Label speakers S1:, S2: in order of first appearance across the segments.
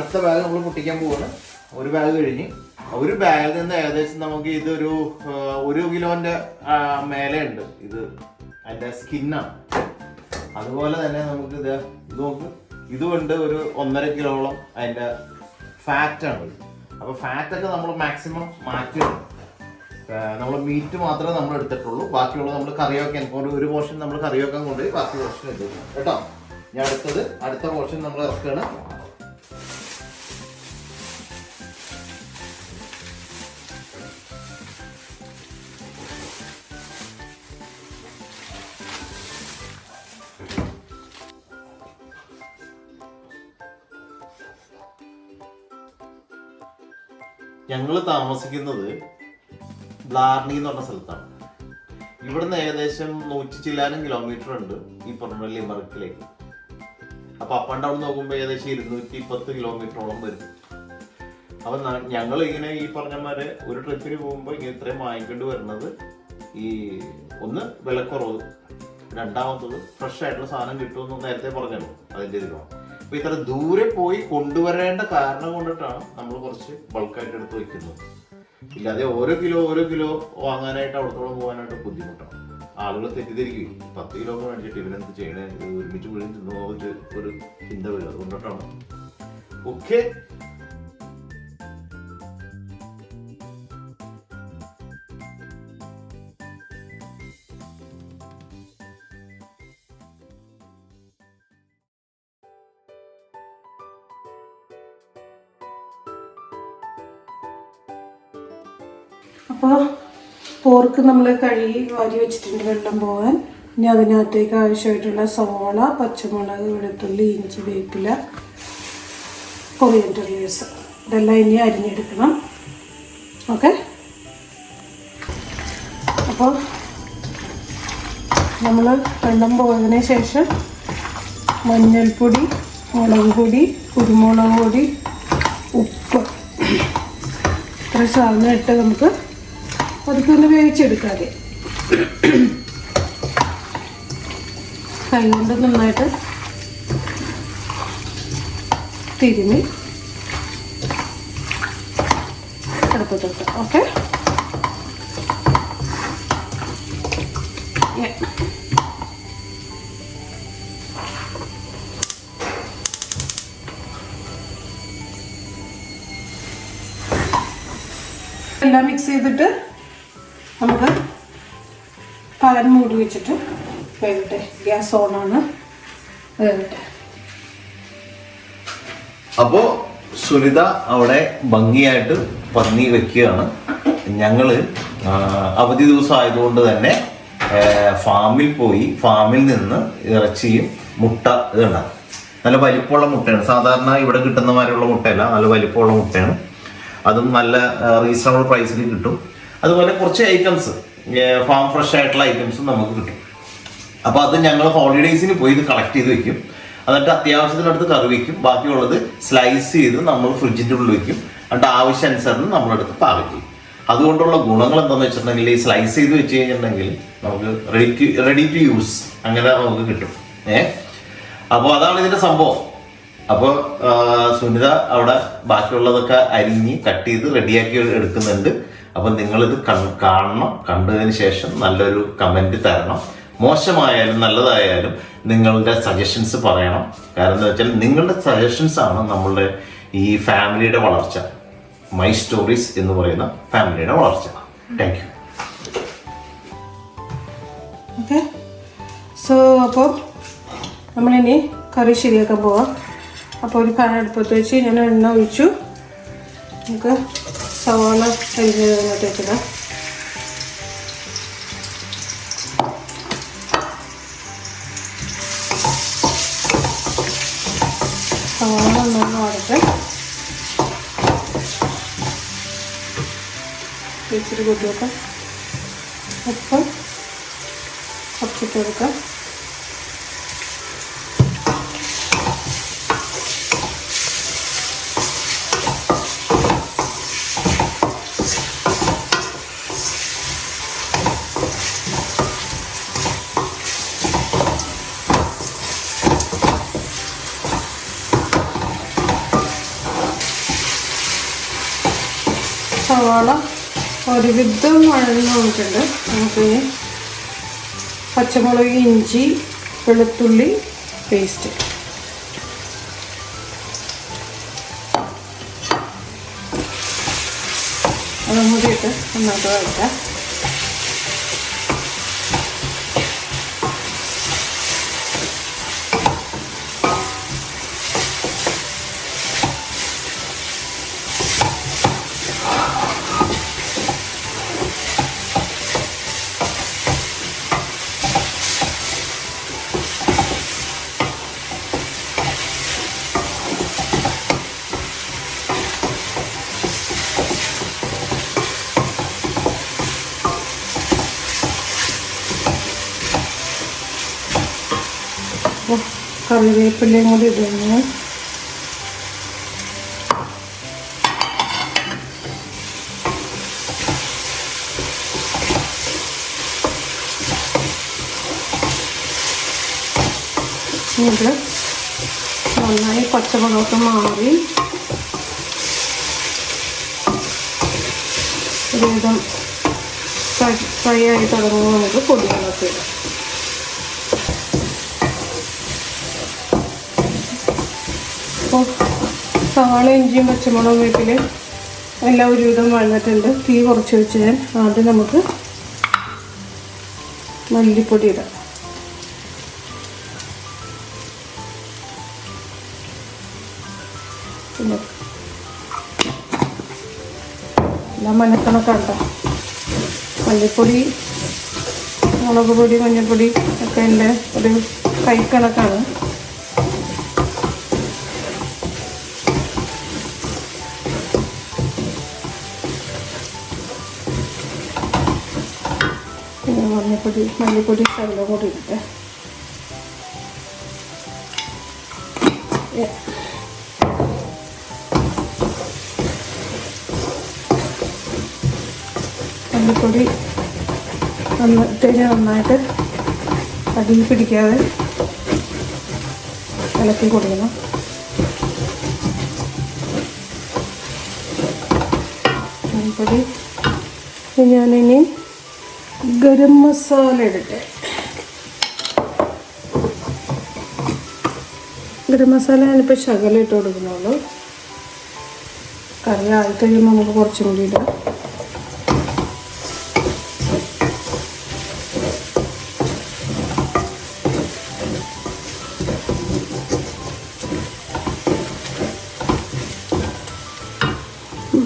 S1: അടുത്ത ബാഗ് നമ്മൾ പൊട്ടിക്കാൻ പോവാണ്. ഒരു ബാഗ് കഴിഞ്ഞ് ഒരു ബാഗിൽ നിന്ന് ഏകദേശം നമുക്ക് ഇതൊരു 1 കിലോന്റെ മേലെ ഉണ്ട്. ഇത് അതിന്റെ സ്കിന്നാണ്. അതുപോലെ തന്നെ നമുക്ക് ഇത് നോക്ക്, ഇതുകൊണ്ട് ഒരു 1.5 കിലോളം അതിന്റെ ഫാറ്റാണ്. അപ്പൊ ഫാറ്റൊക്കെ നമ്മൾ മാക്സിമം മാറ്റണം. നമ്മൾ മീറ്റ് മാത്രമേ നമ്മൾ എടുത്തിട്ടുള്ളൂ. ബാക്കിയുള്ളത് നമ്മൾ കറി വെക്കാൻ ഒരു പോർഷൻ നമ്മൾ കറി വെക്കാൻ കൊണ്ടുപോയി ബാക്കി പോർഷൻ എടുക്കും കേട്ടോ. ഞാൻ അടുത്ത പോർഷൻ നമ്മൾ ഇറക്കുകയാണ്. ഞങ്ങൾ താമസിക്കുന്നത് ബ്ലാർണി എന്ന് പറഞ്ഞ സ്ഥലത്താണ്. ഇവിടുന്ന് ഏകദേശം 100 ചില്ലാനും കിലോമീറ്റർ ഉണ്ട് ഈ പറഞ്ഞ ലിമറിക്കിലേക്ക്. അപ്പൊ അപ്പ് ആൻഡ് ഡൗൺ നോക്കുമ്പോൾ ഏകദേശം 210 കിലോമീറ്ററോളം വരും. അപ്പൊ ഞങ്ങൾ ഇങ്ങനെ ഈ പറഞ്ഞമാരെ ഒരു ട്രിപ്പിന് പോകുമ്പോൾ ഇങ്ങനെ ഇത്രയും വാങ്ങിക്കൊണ്ട് വരുന്നത് ഈ ഒന്ന് വിലക്കുറവ്, രണ്ടാമത്തത് ഫ്രഷ് ആയിട്ടുള്ള സാധനം കിട്ടുമെന്ന് നേരത്തെ പറഞ്ഞല്ലോ അതിൻ്റെ ഇതിലാണ്. അപ്പൊ ഇത്ര ദൂരെ പോയി കൊണ്ടുവരേണ്ട കാരണം കൊണ്ടിട്ടാണ് നമ്മൾ കുറച്ച് ബൾക്കായിട്ട് എടുത്ത് വെക്കുന്നത്. ഇല്ലാതെ ഓരോ കിലോ വാങ്ങാനായിട്ട് അവിടത്തോളം പോകാനായിട്ട് ബുദ്ധിമുട്ടാണ്. ആളുകൾ തെറ്റിദ്ധരിക്കുകയും 10 കിലോ മേടിച്ചിട്ട് ഇവനെന്ത് ചെയ്യണേ, ഒരുമിച്ച് വീഴും തിന്നു ഒരു ചിന്ത വരും. അതുകൊണ്ടിട്ടാണ്. ഓക്കെ,
S2: അപ്പോൾ പോർക്ക് നമ്മൾ കഴുകി വാരി വെച്ചിട്ടുണ്ട് വെള്ളം പോകാൻ. ഇനി അതിനകത്തേക്ക് ആവശ്യമായിട്ടുള്ള സവാള, പച്ചമുളക്, വെളുത്തുള്ളി, ഇഞ്ചി, വേപ്പില, കൊറിയൻഡർ ലീവ്സ് ഇതെല്ലാം ഇനി അരിഞ്ഞെടുക്കണം. ഓക്കെ, അപ്പോൾ നമ്മൾ വെള്ളം പോയതിന് ശേഷം മഞ്ഞൾപ്പൊടി, മുളക് പൊടി, കുരുമുളക് പൊടി, ഉപ്പ് ഇത്ര സാധനം ഇട്ട് നമുക്ക് അതൊക്കെ ഒന്ന് വേവിച്ചെടുക്കാതെ കൈ കൊണ്ട് നന്നായിട്ട് തിരുമ്മി അടുപ്പത്തൊക്കെ. ഓക്കെ, എല്ലാം മിക്സ് ചെയ്തിട്ട് നമുക്ക് പാൻ മൂടി വെച്ചിട്ട് വേവട്ടെ. ഗ്യാസ് ഓണാണ്, വേവട്ടെ.
S1: അപ്പോ സുനിത അവിടെ ഭംഗിയായിട്ട് പന്നി വെക്കുകയാണ്. ഞങ്ങള് അവധി ദിവസം ആയതുകൊണ്ട് തന്നെ ഫാമിൽ പോയി ഫാമിൽ നിന്ന് ഇറച്ചിയും മുട്ട ഇതുണ്ടാകും. നല്ല വലിപ്പമുള്ള മുട്ടയാണ്. സാധാരണ ഇവിടെ കിട്ടുന്നമാരുള്ള മുട്ടയല്ല, നല്ല വലിപ്പമുള്ള മുട്ടയാണ്. അതും നല്ല റീസണബിൾ പ്രൈസിൽ കിട്ടും. അതുപോലെ കുറച്ച് ഐറ്റംസ് ഫാം ഫ്രഷ് ആയിട്ടുള്ള ഐറ്റംസും നമുക്ക് കിട്ടും. അപ്പോൾ അത് ഞങ്ങൾ ഹോളിഡേയ്സിന് പോയി ഇത് കളക്ട് ചെയ്ത് വെക്കും. എന്നിട്ട് അത്യാവശ്യത്തിനടുത്ത് കറി വയ്ക്കും. ബാക്കിയുള്ളത് സ്ലൈസ് ചെയ്ത് നമ്മൾ ഫ്രിഡ്ജിൻ്റെ ഉള്ളിൽ വയ്ക്കും. എന്നിട്ട് ആവശ്യാനുസരണം നമ്മളെടുത്ത് പാകം ചെയ്യും. അതുകൊണ്ടുള്ള ഗുണങ്ങൾ എന്താണെന്ന് വെച്ചിട്ടുണ്ടെങ്കിൽ ഈ സ്ലൈസ് ചെയ്ത് വെച്ച് കഴിഞ്ഞിട്ടുണ്ടെങ്കിൽ നമുക്ക് റെഡി ടു യൂസ് അങ്ങനെ നമുക്ക് കിട്ടും. അപ്പോൾ അതാണ് ഇതിൻ്റെ സംഭവം. അപ്പോൾ സുനിത അവിടെ ബാക്കിയുള്ളതൊക്കെ അരിഞ്ഞ് കട്ട് ചെയ്ത് റെഡിയാക്കി എടുക്കുന്നുണ്ട്. അപ്പം നിങ്ങളിത് കാണണം. കണ്ടതിന് ശേഷം നല്ലൊരു കമൻറ്റ് തരണം. മോശമായാലും നല്ലതായാലും നിങ്ങളുടെ സജഷൻസ് പറയണം. കാരണം എന്താ വെച്ചാൽ നിങ്ങളുടെ സജഷൻസ് ആണ് നമ്മളുടെ ഈ ഫാമിലിയുടെ വളർച്ച. മൈ സ്റ്റോറീസ് എന്ന് പറയുന്ന ഫാമിലിയുടെ വളർച്ച. Thank you.
S2: ഓക്കെ, സോ അപ്പോൾ നമ്മളിനി കറി ശരിയാക്കാൻ പോവാം. അപ്പോൾ ഒരു പാൻ അടുപ്പത്ത് വെച്ച് ഞാൻ എണ്ണ ഒഴിച്ചു. നമുക്ക് സവാള അരിഞ്ഞതിനകത്തേക്കിട. സവാള നന്നായി വാടട്ടെ. ഇച്ചിരി കൂട്ടി വെക്കാം. ഉപ്പ് കുറച്ചിട്ട് കൊടുക്കാം. സവാള ഒരുവിധം വഴന്ന് വന്നിട്ടുണ്ട്. നമുക്കിനി പച്ചമുളക്, ഇഞ്ചി, വെളുത്തുള്ളി പേസ്റ്റ് അതും കൂടി ഇട്ട് നന്നായിട്ട് വഴറ്റാം. കറിവേപ്പിലയും കൂടി ഇടുന്നു. ഇത് നന്നായി പച്ചമുളക് മാറി ഒരുവിധം ഫ്രൈ ആയി തുടങ്ങുമ്പോൾ നമുക്ക് പൊടികളൊക്കെ ഇടാം. അപ്പോൾ സവാള, ഇഞ്ചിയും, പച്ചമുളകും, വേപ്പില എല്ലാം ഒരുവിധം വഴന്നിട്ടുണ്ട്. തീ കുറച്ച് വെച്ച് ഞാൻ ആദ്യം നമുക്ക് മല്ലിപ്പൊടി ഇടാം. പിന്നെ എല്ലാം മനക്കണക്കാട്ടോ. മല്ലിപ്പൊടി, മുളക് പൊടി, മഞ്ഞൾപ്പൊടി ഒക്കെ എൻ്റെ ഒരു കൈക്കണക്കാണ്. പിന്നെ മല്ലിപ്പൊടി ശകലം കൂടി ഇട്ടേ. മല്ലിപ്പൊടി നന്നായിട്ട് അടിയിൽ പിടിക്കാതെ ഇളക്കി കൊടുക്കണം. മല്ലിപ്പൊടി ഞാനിനി ഗരം മസാല ഇടട്ടെ. ഗരം മസാല ഞാനിപ്പോൾ ശകലം ഇട്ട് കൊടുക്കുന്നുള്ളൂ. കറി ആയി കഴിയുമ്പോൾ നമുക്ക് കുറച്ചും കൂടി ഇടാം.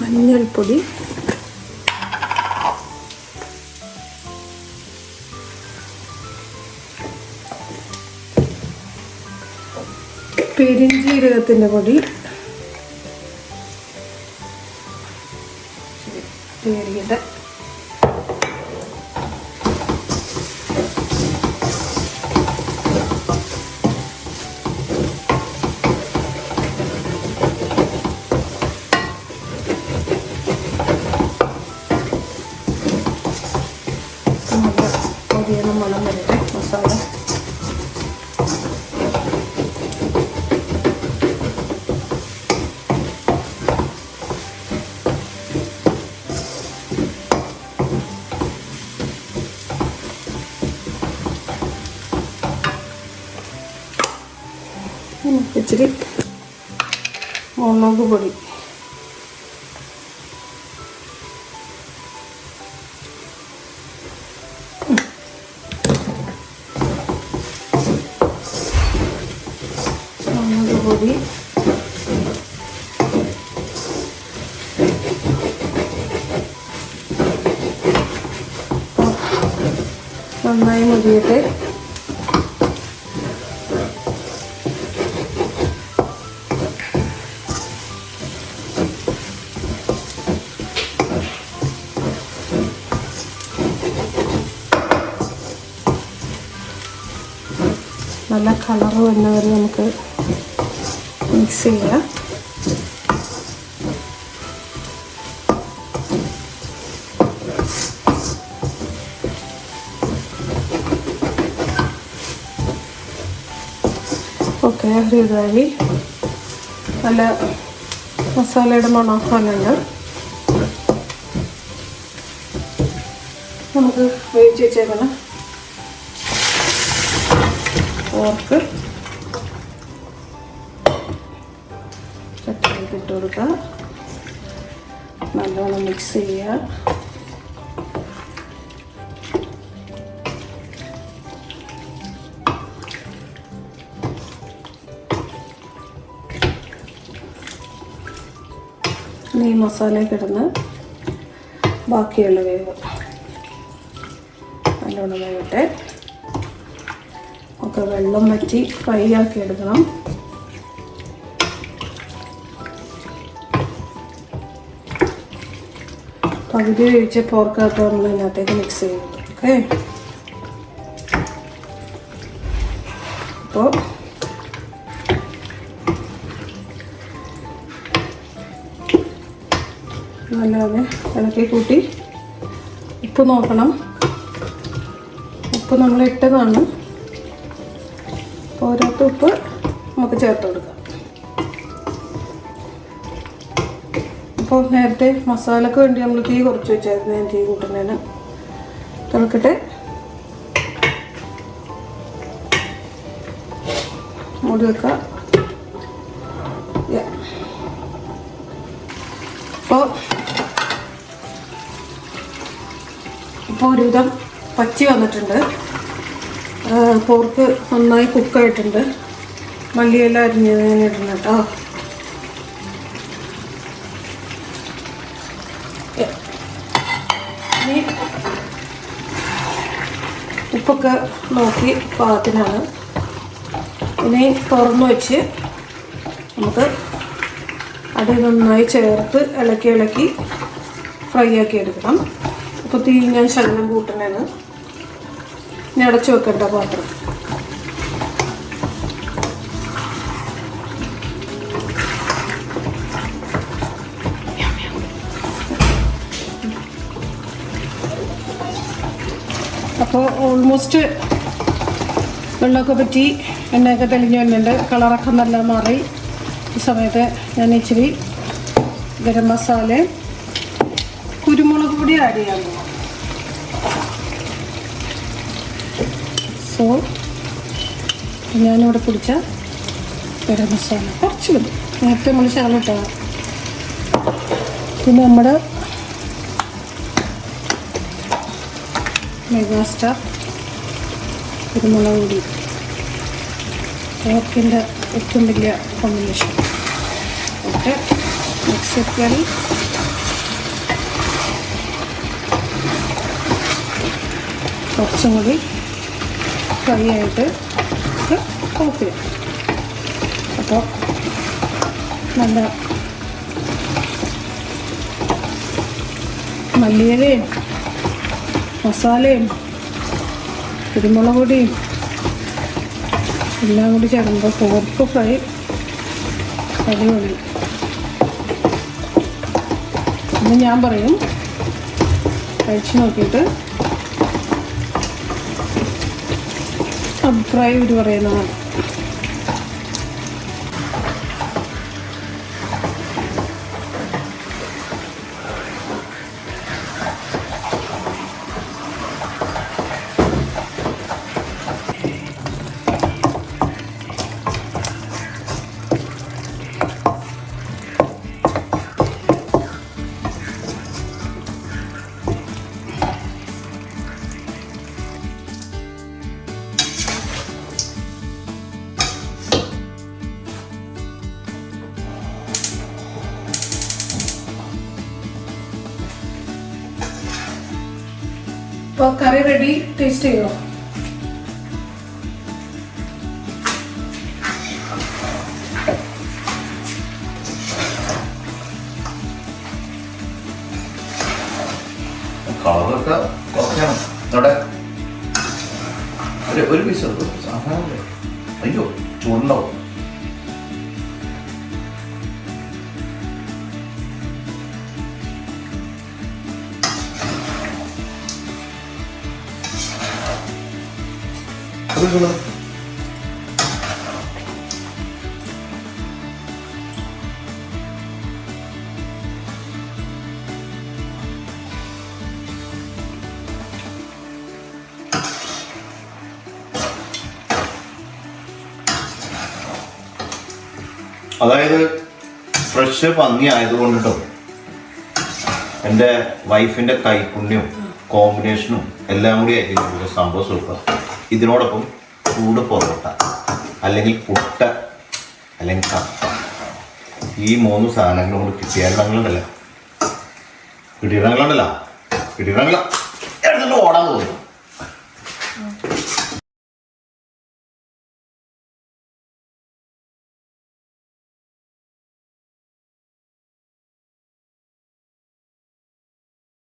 S2: മഞ്ഞൾപ്പൊടി, പെരിഞ്ജീരകത്തിൻ്റെ പൊടി, ചെറിയത് പൊടിയെല്ലാം മണം വരട്ടെ മസാല. ഇച്ചിരി മുളക് പൊടി, നന്നായി മുരിയട്ടെ. നല്ല കളർ വരുന്നവരെ നമുക്ക് മിക്സ് ചെയ്യാം. ഓക്കെ, ഇതായി നല്ല മസാലയുടെ മണമൊക്കെ വന്നിട്ടുണ്ട്. നമുക്ക് വേവിച്ച് വെച്ചേക്കണം പോർക്ക് ചട്ടിയിലേക്ക് ഇട്ട് കൊടുക്കുക. നല്ലോണം മിക്സ് ചെയ്യുക. ഈ മസാല കിടന്ന് ബാക്കിയുള്ള വേവ് നല്ലോണം വേവട്ടെ. ഒക്കെ വെള്ളം വറ്റി ഫ്രൈ ആക്കി എടുക്കണം. പകുതി വേവിച്ച പോർക്കകത്ത് നമ്മൾ ഇതിനകത്തേക്ക് മിക്സ് ചെയ്യും. ഓക്കെ, അപ്പോൾ നല്ലപോലെ ഇളക്കി കൂട്ടി ഉപ്പ് നോക്കണം. ഉപ്പ് നമ്മൾ ഇട്ടതാണ്. ഓരോരുത്തർ ഉപ്പ് നമുക്ക് ചേർത്ത് കൊടുക്കാം. അപ്പോൾ നേരത്തെ മസാലയ്ക്ക് വേണ്ടി നമ്മൾ തീ കുറച്ച് വെച്ചായിരുന്നു. ഞാൻ തീ കൂട്ടുന്നതിന് തിളക്കട്ടെ. മൂടി വെക്കാം. ഇപ്പോൾ ഒരുവിധം പച്ചി വന്നിട്ടുണ്ട്. പോർക്ക് നന്നായി കുക്കായിട്ടുണ്ട്. മല്ലിയെല്ലാം അരിഞ്ഞത് ഞാൻ ഇടുന്നു കേട്ടോ. ഇനി ഉപ്പൊക്കെ നോക്കി പാകത്തിനാണ്. ഇനി തുറന്നു വെച്ച് നമുക്ക് അത് നന്നായി ചേർത്ത് ഇളക്കി ഫ്രൈ ആക്കി എടുക്കണം. അപ്പോൾ തീ ഞാൻ ശകലം കൂട്ടണേന്ന്. ഇനി അടച്ചു വെക്കണ്ട പാത്രം. അപ്പോൾ ഓൾമോസ്റ്റ് വെള്ളമൊക്കെ പറ്റി എണ്ണയൊക്കെ തെളിഞ്ഞു വരുന്നുണ്ട്. കളറൊക്കെ നല്ല മാറി. ഈ സമയത്ത് ഞാൻ ഇച്ചിരി ഗരം മസാലയും കുരുമുളക് പൊടി ആഡ് ചെയ്യാൻ പോകും. സോ ഞാനിവിടെ പിടിച്ച ഗരം മസാല കുറച്ച് മതി. നേരത്തെ നമ്മൾ ശകലം ഇട്ടതാണ്. പിന്നെ നമ്മുടെ മെഗാസ്റ്റാർ കുരുമുളക് പൊടി പോർക്കിൻ്റെ ഏറ്റവും വലിയ കോമ്പിനേഷൻ. ഓക്കെ, മിക്സ് കുറച്ചും കൂടി ഫ്രൈ ആയിട്ട് ഓഫ് ചെയ്യാം. അപ്പോൾ നല്ല മല്ലിയിലയും മസാലയും കുരുമുളക് പൊടിയും എല്ലാം കൂടി ചേർക്കുമ്പോൾ പോർക്ക് ഫ്രൈ അടിപൊളി. എന്ന് ഞാൻ പറയും, കഴിച്ച് നോക്കിയിട്ട് അഭിപ്രായം ഇവർ പറയുന്നതാണ്. അപ്പോൾ കറി റെഡി. ടേസ്റ്റ് ചെയ്യോ?
S1: കളറൊക്കെ കുറയ്ക്കണം. അവിടെ ഒരു പീസ് അയ്യോ ചൂടുണ്ടാവും. അതായത് ഫ്രഷ് പന്നി ആയതുകൊണ്ടിട്ടോ എൻ്റെ വൈഫിൻ്റെ കൈപ്പുണ്യവും കോമ്പിനേഷനും എല്ലാം കൂടി ആയിരിക്കും സംഭവം സൂപ്പർ. ഇതിനോടൊപ്പം ചൂട് പൊറോട്ട അല്ലെങ്കിൽ പുട്ട അല്ലെങ്കിൽ കപ്പ, ഈ 3 സാധനങ്ങളും കൂടി കിട്ടിയാൽ കിട്ടിയിടങ്ങളുണ്ടല്ലോ